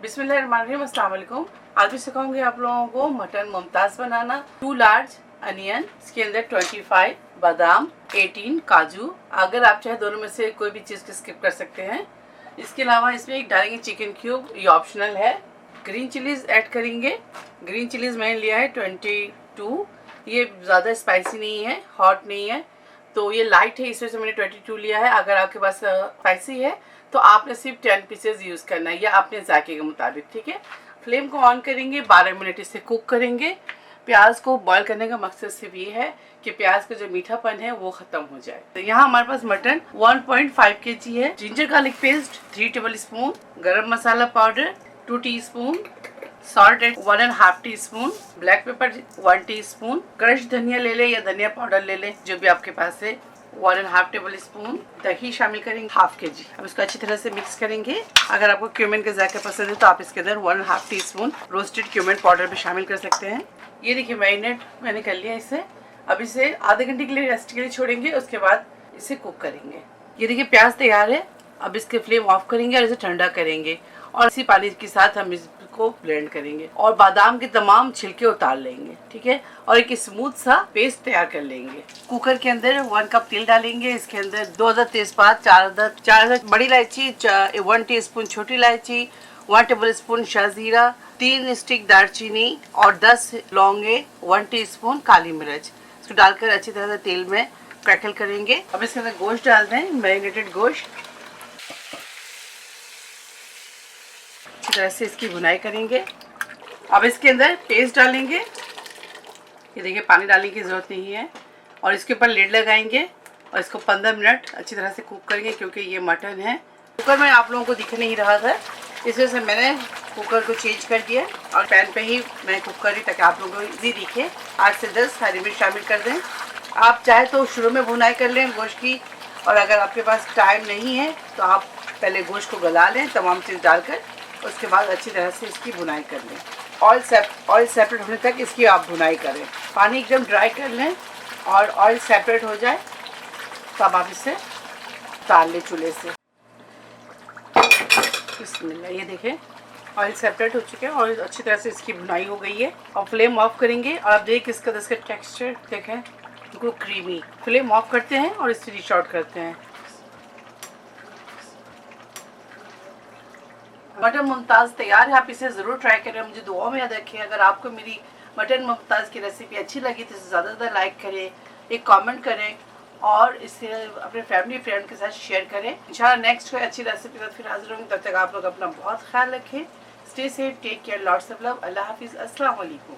बिस्मिल्लाहिर्रहमानिर्रहीम, अस्सलाम वालेकुम। आज भी सिखाऊंगी आप लोगों को मटन मुमताज़ बनाना। 2 लार्ज अनियन, इसके अंदर 25 बादाम, 18 काजू। अगर आप चाहे दोनों में से कोई भी चीज़ को स्किप कर सकते हैं। इसके अलावा इसमें एक डालेंगे चिकन क्यूब, ये ऑप्शनल है। ग्रीन चिलीज़ ऐड करेंगे। ग्रीन चिलीज़ मैंने लिया है 22। ये ज़्यादा स्पाइसी नहीं है, हॉट नहीं है, तो ये लाइट है, इस वजह से मैंने 22 लिया है। अगर आपके पास स्पाइसी है तो आपने सिर्फ 10 पीसेज यूज़ करना है, या अपने जायके के मुताबिक, ठीक है। फ्लेम को ऑन करेंगे, 12 मिनट इसे कुक करेंगे। प्याज को बॉईल करने का मकसद सिर्फ ये है कि प्याज का जो मीठापन है वो ख़त्म हो जाए। तो यहाँ हमारे पास मटन 1.5 kg है। Ginger garlic paste 3 tablespoon, garam masala powder 2 teaspoon, salt 1.5 teaspoon, black pepper 1 teaspoon, crush धनिया ले लें या धनिया पाउडर ले लें, जो भी आपके पास है। 1.5 टेबल स्पून दही शामिल करेंगे, 1/2 kg। अब इसको अच्छी तरह से मिक्स करेंगे। अगर आपको क्यूमिन का जायका पसंद है तो आप इसके अंदर 1.5 टीस्पून रोस्टेड क्यूमिन पाउडर भी शामिल कर सकते हैं। ये देखिए मैरिनेट मैंने कर लिया इसे। अब इसे आधे घंटे के लिए रेस्ट के लिए छोड़ेंगे, उसके बाद इसे कुक करेंगे। ये देखिए प्याज तैयार है। अब इसके फ्लेम ऑफ करेंगे और इसे ठंडा करेंगे, और इसी पानी के साथ हम इसको ब्लेंड करेंगे और बादाम के तमाम छिलके उतार लेंगे, ठीक है। और एक स्मूथ सा पेस्ट तैयार कर लेंगे। कुकर के अंदर 1 कप तेल डालेंगे। इसके अंदर 2 अदद तेजपात, 4 अदद बड़ी इलायची, 1 टीस्पून छोटी इलायची, 1 टेबल स्पून शाहजीरा, 3 स्टिक दालचीनी और 10 लौंगे, 1 टीस्पून काली मिर्च। इसको डालकर अच्छी तरह से तेल में क्रैकल करेंगे। अब इसके अंदर गोश्त डाल दें, मैरिनेटेड गोश्त। अच्छी तरह से इसकी भुनाई करेंगे। अब इसके अंदर पेस्ट डालेंगे। ये देखिए पानी डालने की ज़रूरत नहीं है। और इसके ऊपर लिड लगाएंगे और इसको 15 मिनट अच्छी तरह से कुक करेंगे, क्योंकि ये मटन है। कुकर में आप लोगों को दिख नहीं रहा था, इस वजह से मैंने कुकर को चेंज कर दिया और पैन पे ही मैं कुक कर रही, ताकि आप लोगों को ईजी दिखे। 8 से 10 हरी मिर्च शामिल कर दें। आप चाहे तो शुरू में भुनाई कर लें गोश्त की, और अगर आपके पास टाइम नहीं है तो आप पहले गोश्त को गला लें तमाम चीज़ डालकर, उसके बाद अच्छी तरह से इसकी भुनाई कर लें। ऑयल सेपरेट होने तक इसकी आप भुनाई करें। पानी एकदम ड्राई कर लें और ऑयल सेपरेट हो जाए तब आप इसे उतार लें चूल्हे से। बिस्मिल्लाह, ये देखें ऑयल सेपरेट हो चुके हैं और अच्छी तरह से इसकी भुनाई हो गई है। और फ्लेम ऑफ करेंगे और आप देख इसका टेक्सचर देखें, बिल्कुल क्रीमी। फ्लेम ऑफ करते हैं और इसे डिश आउट करते हैं। मटन मुमताज़ तैयार है। आप इसे ज़रूर ट्राई करें, मुझे दुआ में याद रखें। अगर आपको मेरी मटन मुमताज़ की रेसिपी अच्छी लगी तो इसे ज़्यादा से ज़्यादा लाइक करें, एक कमेंट करें और इसे अपने फैमिली फ्रेंड के साथ शेयर करें। इंशाल्लाह नेक्स्ट कोई अच्छी रेसिपी के साथ फिर हाजिर होंगे। तब तक आप लोग अपना बहुत ख्याल रखें। Stay safe, take care, lots of love. अल्लाह हाफिज़, अस्सलाम वालेकुम।